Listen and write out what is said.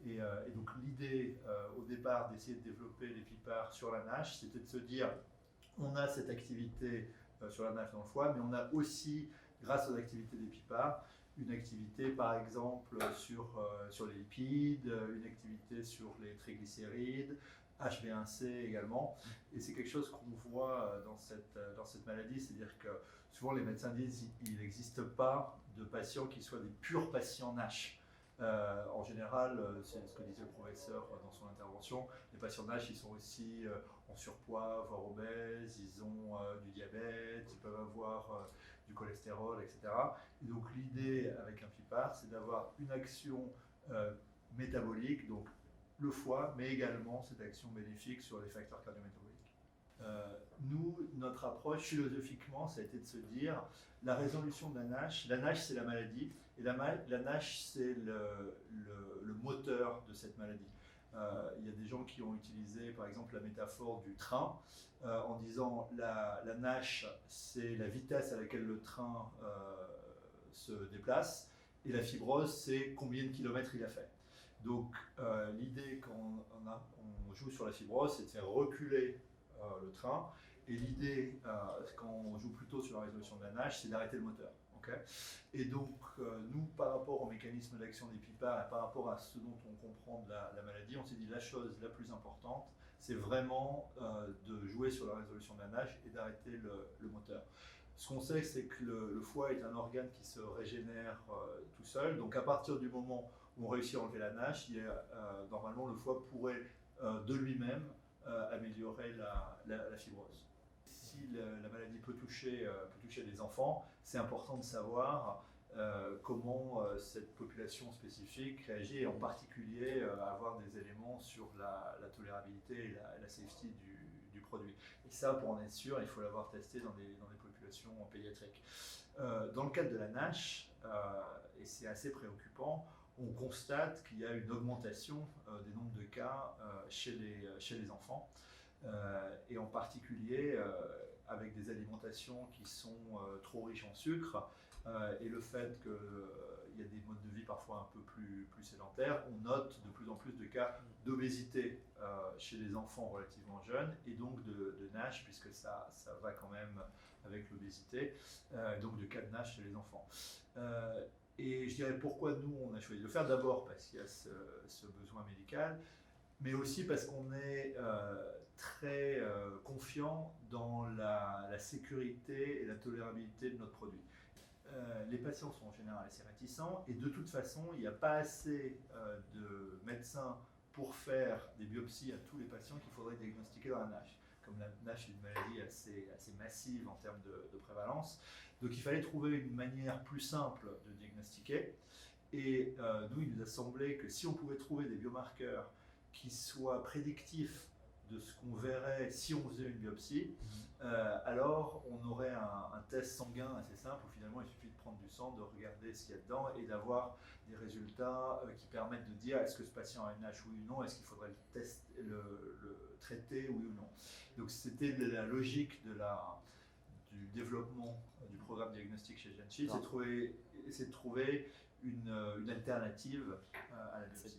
Et donc l'idée au départ d'essayer de développer les pipards sur la NASH, c'était de se dire on a cette activité sur la NASH dans le foie, mais on a aussi, grâce aux activités des pipards, une activité par exemple sur les lipides, une activité sur les triglycérides, HbA1c également. Et c'est quelque chose qu'on voit dans cette maladie, c'est-à-dire que souvent les médecins disent qu'il n'existe pas de patients qui soient des purs patients NASH. En général, c'est ce que disait le professeur dans son intervention, les patients NASH, ils sont aussi en surpoids, voire obèses, ils ont du diabète, ils peuvent avoir du cholestérol, etc. Et donc l'idée avec un PIPAR, c'est d'avoir une action métabolique, donc le foie, mais également cette action bénéfique sur les facteurs cardiométaboliques. Nous, notre approche philosophiquement, ça a été de se dire la résolution de la NASH c'est la maladie, et la NASH c'est le moteur de cette maladie. Il y a des gens qui ont utilisé par exemple la métaphore du train en disant la NASH c'est la vitesse à laquelle le train se déplace, et la fibrose c'est combien de kilomètres il a fait. Donc l'idée quand on joue sur la fibrose, c'est de faire reculer le train. Et l'idée, quand on joue plutôt sur la résolution de la NASH, c'est d'arrêter le moteur. Okay, et donc, nous, par rapport au mécanisme d'action des PIPAR et par rapport à ce dont on comprend de la maladie, on s'est dit la chose la plus importante, c'est vraiment de jouer sur la résolution de la NASH et d'arrêter le moteur. Ce qu'on sait, c'est que le foie est un organe qui se régénère tout seul. Donc, à partir du moment où on réussit à enlever la NASH, normalement, le foie pourrait de lui-même améliorer la fibrose. Si la maladie peut toucher les enfants, c'est important de savoir comment cette population spécifique réagit, et en particulier avoir des éléments sur la tolérabilité et la safety du produit. Et ça, pour en être sûr, il faut l'avoir testé dans des populations pédiatriques. Dans le cadre de la NASH, et c'est assez préoccupant, on constate qu'il y a une augmentation des nombres de cas chez les enfants, et en particulier avec des alimentations qui sont trop riches en sucre, et le fait qu'il y a des modes de vie parfois un peu plus sédentaires, on note de plus en plus de cas d'obésité chez les enfants relativement jeunes, et donc de NASH, puisque ça va quand même avec l'obésité, donc de cas de NASH chez les enfants. Et je dirais pourquoi nous on a choisi de le faire, d'abord parce qu'il y a ce besoin médical, mais aussi parce qu'on est très confiant dans la sécurité et la tolérabilité de notre produit. Les patients sont en général assez réticents, et de toute façon, il n'y a pas assez de médecins pour faire des biopsies à tous les patients qu'il faudrait diagnostiquer dans la NASH. Comme la NASH est une maladie assez massive en termes de prévalence, donc il fallait trouver une manière plus simple de diagnostiquer. Et nous, il nous a semblé que si on pouvait trouver des biomarqueurs qui soient prédictifs de ce qu'on verrait si on faisait une biopsie, alors on aurait un test sanguin assez simple où finalement il suffit de prendre du sang, de regarder ce qu'il y a dedans et d'avoir des résultats qui permettent de dire est-ce que ce patient a une NASH oui ou non, est-ce qu'il faudrait le traiter oui ou non. Donc c'était la logique du développement du programme diagnostique chez Genshin, c'est de trouver une alternative à la biopsie.